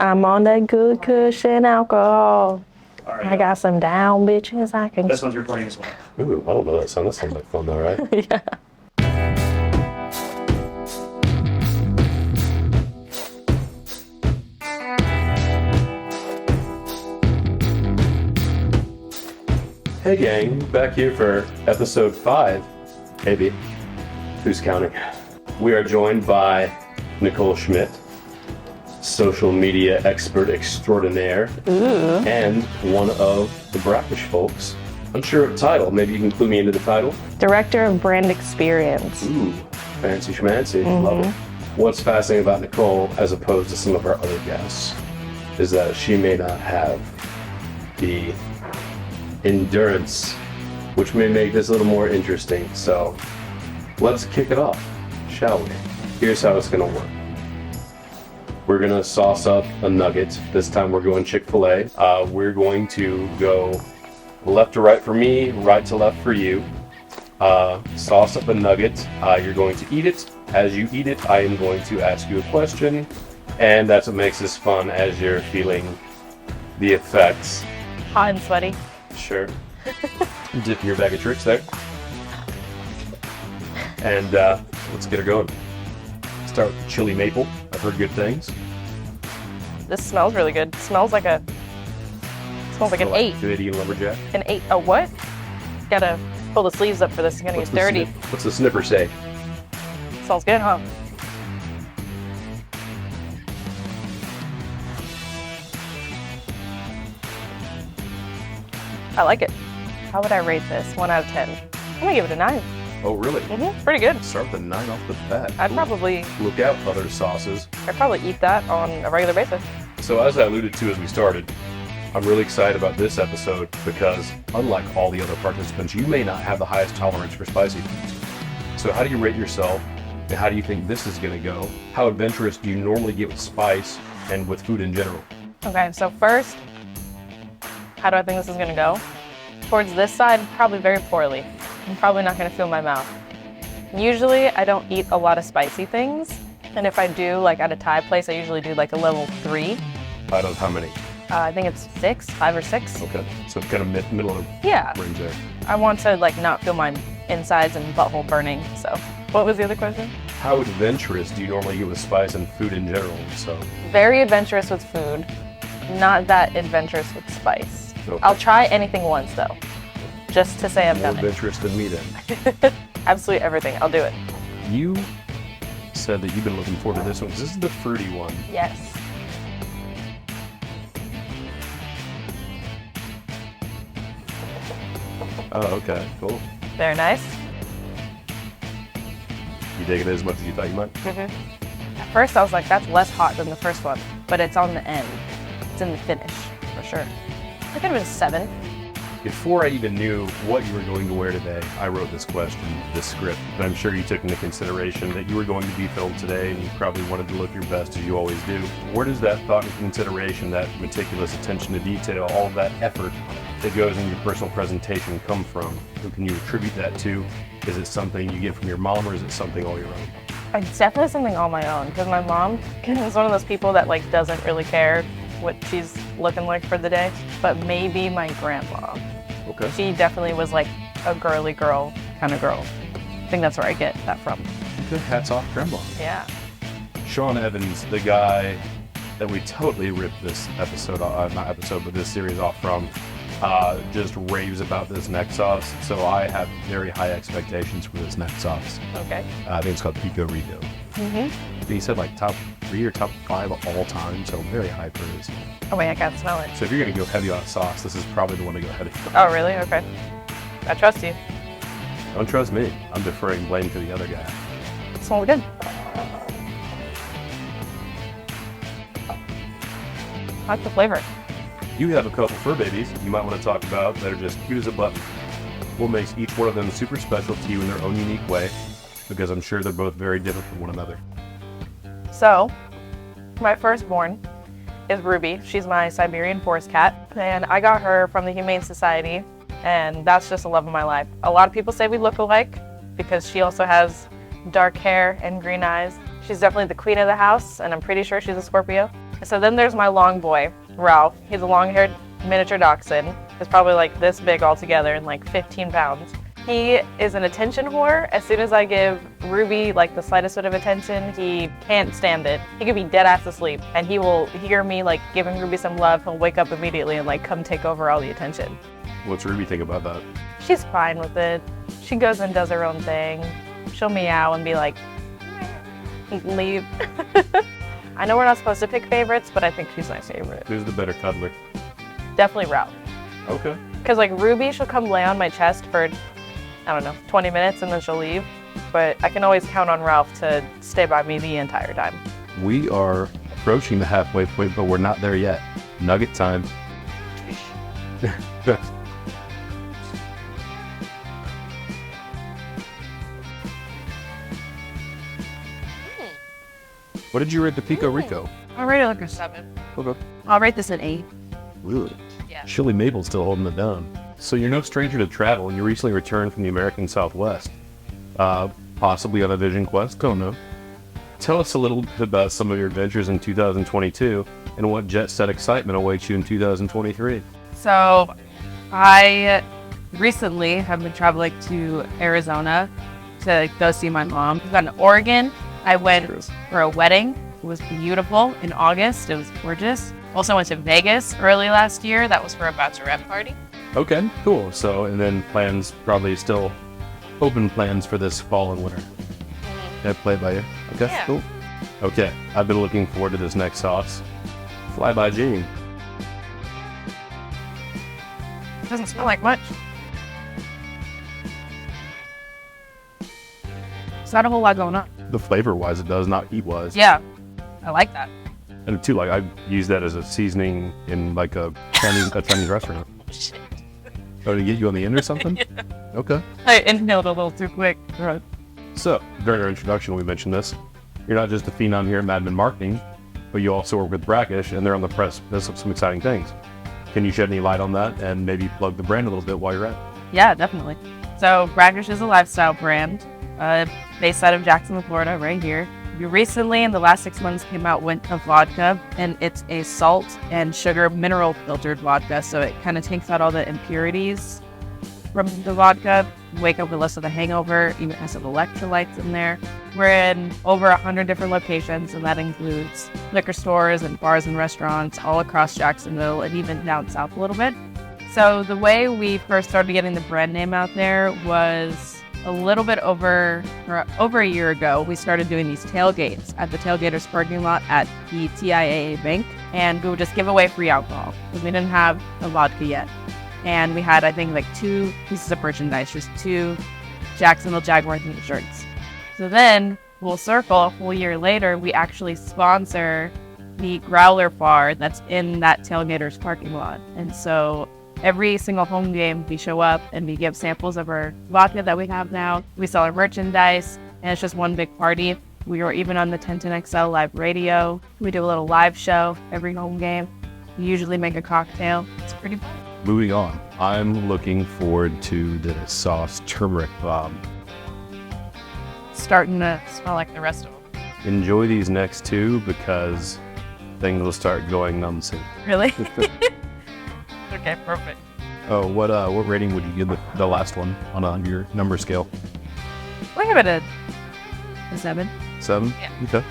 I'm on that good cushion alcohol. All right, I got some down bitches I can. this one's recording as well. Ooh, I don't know that song. That sounds like fun though, right? Yeah. Hey gang, back here for episode 5, maybe. Who's counting? We are joined by Nicole Schmidt, social media expert extraordinaire, and one of the Brackish folks. Unsure of title, maybe you can clue me into the title? Director of brand experience. Ooh, fancy schmancy, love it. What's fascinating about Nicole, as opposed to some of our other guests, is that she may not have the endurance, which may make this a little more interesting. So let's kick it off, shall we? Here's how it's gonna work. We're gonna sauce up a nugget. This time we're going Chick-fil-A. We're going to go left to right for me, right to left for you. Sauce up a nugget. You're going to eat it. As you eat it, I am going to ask you a question, and that's what makes this fun as you're feeling the effects. Hot and sweaty. Sure. Dip your bag of tricks there. And let's get her going. Start with chili maple. I've heard good things. This smells really good. Smells like an Feel 8. Good eating lumberjack. An 8. Oh, what? Gotta pull the sleeves up for this. It's gonna get dirty. What's the sniffer say? Smells good, huh? I like it. How would I rate this? 1 out of 10. I'm gonna give it a 9. Oh, really? Pretty good. Start with a 9 off the bat. I'd probably Look out, other sauces. eat that on a regular basis. So as I alluded to as we started, I'm really excited about this episode because unlike all the other participants, you may not have the highest tolerance for spicy foods. So how do you rate yourself, and how do you think this is gonna go? How adventurous do you normally get with spice and with food in general? Okay, so first, how do I think this is gonna go? Towards this side, probably very poorly. I'm probably not gonna feel my mouth. Usually, I don't eat a lot of spicy things, and if I do, like at a Thai place, I usually do like a level 3. Out of how many? I think it's 5 or 6. Okay, so kind of middle of Yeah, the range there. I want to like not feel my insides and butthole burning. So, what was the other question? How adventurous do you normally get with spice and food in general? So, Very adventurous with food, not that adventurous with spice. okay. I'll try anything once though, just to say I've More done it. adventurous than me then. Absolutely everything, I'll do it. You said that you've been looking forward to this one because this is the fruity one. Yes. Oh, okay, cool. Very nice. You dig it as much as you thought you might? At first I was like, that's less hot than the first one, but it's on the end. It's in the finish, for sure. I could have been 7. Before I even knew what you were going to wear today, I wrote this question, this script, and I'm sure you took into consideration that you were going to be filmed today and you probably wanted to look your best as you always do. Where does that thought and consideration, that meticulous attention to detail, all of that effort that goes in your personal presentation come from? Who can you attribute that to? Is it something you get from your mom or is it something all your own? It's definitely something on my own, because my mom is one of those people that like doesn't really care what she's looking like for the day, but maybe my grandma. Okay. She definitely was like a girly girl kind of girl. I think that's where I get that from. Good, hats off, grandma. Yeah. Sean Evans, the guy that we totally ripped this episode, but this series off from, just raves about this neck sauce. So I have very high expectations for this neck sauce. Okay. I think it's called Pico Rico. He said like top 3 or top 5 of all time, so very high praise. Oh wait, I can't smell it. So if you're gonna go heavy on sauce, this is probably the one to go heavy on. Oh really? Okay. I trust you. Don't trust me. I'm deferring blame to the other guy. It smells good. I like the flavor. You have a couple fur babies you might want to talk about that are just cute as a button. What makes each one of them super special to you in their own unique way? Because I'm sure they're both very different from one another. So, my firstborn is Ruby. She's my Siberian forest cat, and I got her from the Humane Society, and that's just the love of my life. A lot of people say we look alike because she also has dark hair and green eyes. She's definitely the queen of the house, and I'm pretty sure she's a Scorpio. So then there's my long boy, Ralph. He's a long-haired miniature dachshund. He's probably like this big altogether and like 15 pounds. He is an attention whore. As soon as I give Ruby like the slightest bit of attention, he can't stand it. He could be dead ass asleep and he will hear me like giving Ruby some love. He'll wake up immediately and like come take over all the attention. What's Ruby think about that? She's fine with it. She goes and does her own thing. She'll meow and be like, leave. I know we're not supposed to pick favorites, but I think she's my favorite. Who's the better cuddler? Definitely Ralph. Okay. Because like Ruby, she'll come lay on my chest for, I don't know, 20 minutes and then she'll leave. But I can always count on Ralph to stay by me the entire time. We are approaching the halfway point, but we're not there yet. Nugget time. What did you rate the Pico Rico? I'll rate it like a 7. Okay. I'll rate this an 8. Really? Yeah. Chili Mabel's still holding it down. So you're no stranger to travel, and you recently returned from the American Southwest. Possibly on a vision quest, don't know. Tell us a little bit about some of your adventures in 2022 and what jet set excitement awaits you in 2023. So I recently have been traveling to Arizona to go see my mom. We've gone to Oregon. I went for a wedding. It was beautiful in August. It was gorgeous. Also went to Vegas early last year. That was for a bachelorette party. Okay, cool. So, and then plans, probably still open plans for this fall and winter. Can I play it by ear? Okay, Yeah. cool. Okay, I've been looking forward to this next sauce. Fly by Gene. Doesn't smell like much. It's not a whole lot going on. The flavor-wise, it does, not heat-wise. Yeah, I like that. And too, like, I use that as a seasoning in like a Chinese restaurant. Shit. Oh, to get you on the end or something? Yeah. Okay. I inhaled a little too quick. Right. So, during our introduction, we mentioned this. You're not just a phenom here at Mad Men Marketing, but you also work with Brackish, and they're on the precipice of some exciting things. Can you shed any light on that and maybe plug the brand a little bit while you're at it? Yeah, definitely. So Brackish is a lifestyle brand based out of Jacksonville, Florida, right here. We recently, in the last 6 months, came out with a vodka, and it's a salt and sugar mineral filtered vodka. So it kind of takes out all the impurities from the vodka, wake up with less of a hangover, even has some electrolytes in there. We're in over 100 different locations, and that includes liquor stores and bars and restaurants all across Jacksonville and even down south a little bit. So the way we first started getting the brand name out there was a little bit over a year ago. We started doing these tailgates at the Tailgaters parking lot at the TIAA Bank, and we would just give away free alcohol because we didn't have a vodka yet. And we had, I think, like 2 pieces of merchandise, just 2 Jacksonville Jaguar themed shirts. So then, full circle, a full year later, we actually sponsor the Growler bar that's in that Tailgaters parking lot. And so every single home game, we show up and we give samples of our vodka that we have now. We sell our merchandise, and it's just one big party. We are even on the 1010XL live radio. We do a little live show every home game. We usually make a cocktail. It's pretty fun. Moving on, I'm looking forward to the sauce turmeric bomb. Starting to smell like the rest of them. Enjoy these next 2 because things will start going numb soon. Really? Okay, perfect. Oh, what rating would you give the last one on your number scale? We'll give it a 7. 7? Yeah. Okay.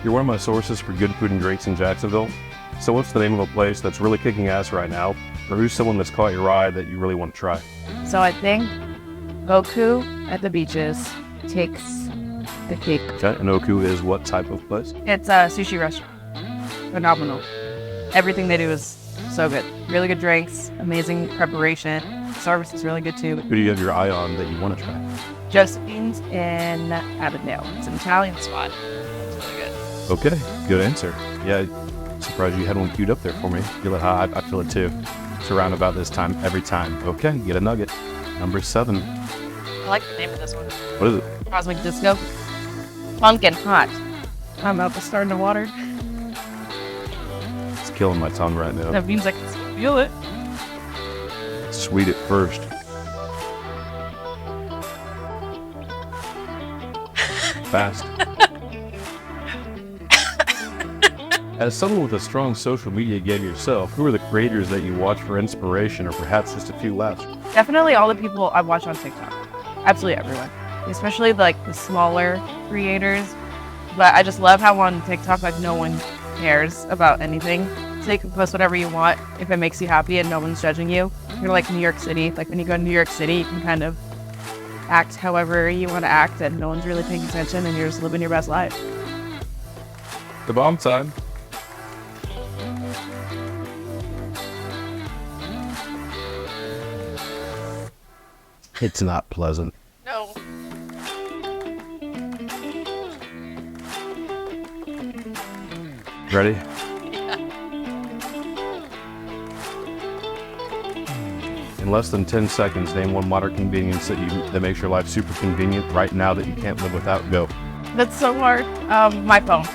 You're one of my sources for good food and drinks in Jacksonville. So what's the name of a place that's really kicking ass right now? Or who's someone that's caught your eye that you really want to try? So I think Oku at the beaches takes the cake. Okay, and Oku is what type of place? It's a sushi restaurant. Phenomenal. Everything they do is so good. Really good drinks, amazing preparation. Service is really good too. Who do you have your eye on that you want to try? Josephine's in Avondale. It's an Italian spot. It's really good. Okay, good answer. Yeah, surprised you had one queued up there for me. Feel it high. I feel it too. It's around about this time every time. Okay, get a nugget. Number 7. I like the name of this one. What is it? Cosmic Disco. Pumpkin hot. My mouth is starting to water. It's killing my tongue right now. That means I can feel it. Sweet at first. Fast. As someone with a strong social media game yourself, who are the creators that you watch for inspiration or perhaps just a few laughs? Definitely all the people I watch on TikTok. Absolutely everyone. Especially like the smaller creators. But I just love how on TikTok, like no one cares about anything. So you can post whatever you want if it makes you happy and no one's judging you. You're like New York City. Like when you go to New York City, you can kind of act however you want to act and no one's really paying attention and you're just living your best life. The bomb time. It's not pleasant. No. Ready? Yeah. In less than 10 seconds, name one modern convenience that makes your life super convenient right now that you can't live without. Go. That's so hard. My phone.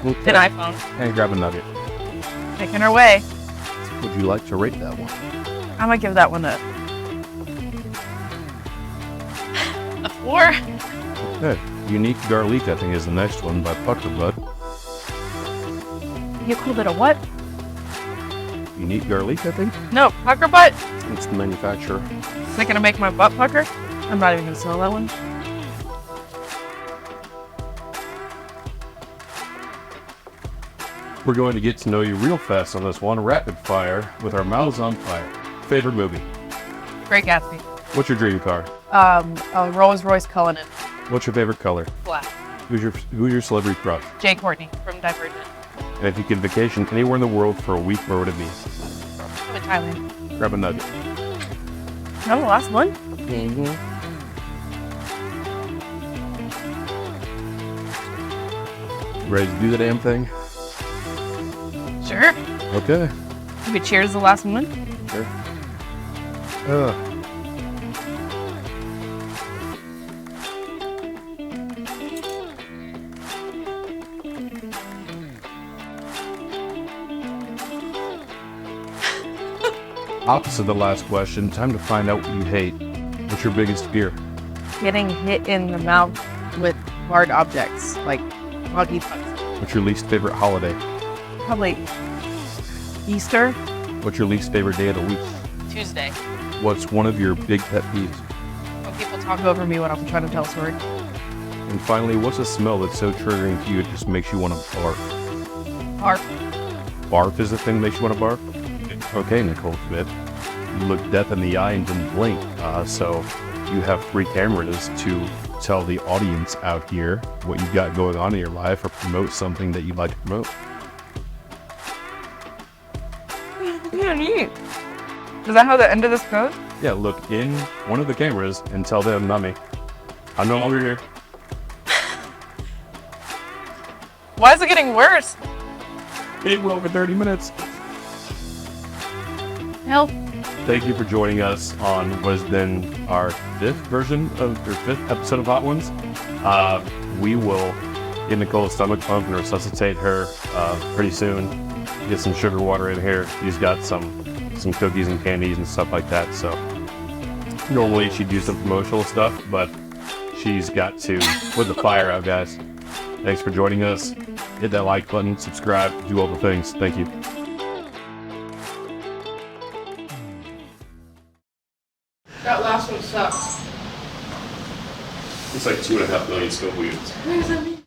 Okay. An iPhone. And grab a nugget. Making our way. Would you like to rate that one? I'm gonna give that one a 4. Okay. Unique Garlic, I think, is the next one by Pucker Butt. You called it a what? Unique Garlic, I think? No, pucker butt. It's the manufacturer. Is that gonna make my butt pucker? I'm not even gonna sell that one. We're going to get to know you real fast on this one, rapid fire, with our mouths on fire. Favorite movie? Great Gatsby. What's your dream car? A Rolls Royce Cullinan. What's your favorite color? Black. Who's your celebrity crush? Jay Courtney from Divergent. And if you could vacation anywhere in the world for a week, where would it be? I'm in Thailand. Grab a nugget. I'm the last one. Ready to do the damn thing? Sure. Okay. Maybe cheers the last one. Sure. Opposite the last question, time to find out what you hate. What's your biggest fear? Getting hit in the mouth with hard objects like buggy pucks. What's your least favorite holiday? Probably Easter. What's your least favorite day of the week? Tuesday. What's one of your big pet peeves? When people talk over me when I'm trying to tell a story. And finally, what's a smell that's so triggering to you it just makes you want to barf? Barf. Barf is the thing that makes you want to barf? Okay, Nicole Schmidt. You looked death in the eye and didn't blink. So you have 3 cameras to tell the audience out here what you've got going on in your life or promote something that you'd like to promote. Yeah, neat. Is that how the end of this goes? Yeah, look in one of the cameras and tell them, not me. I'm no longer here. Why is it getting worse? It will for 30 minutes. Help. Thank you for joining us on what has been our 5th episode of Hot Ones. We will get Nicole's stomach pumped and resuscitate her pretty soon. Get some sugar water in here. She's got some cookies and candies and stuff like that. So normally she'd do some promotional stuff, but she's got to put the fire out, guys. Thanks for joining us. Hit that like button, subscribe, do all the things. Thank you. That last one sucks. It's like 2.5 million Scoville units. What does that mean?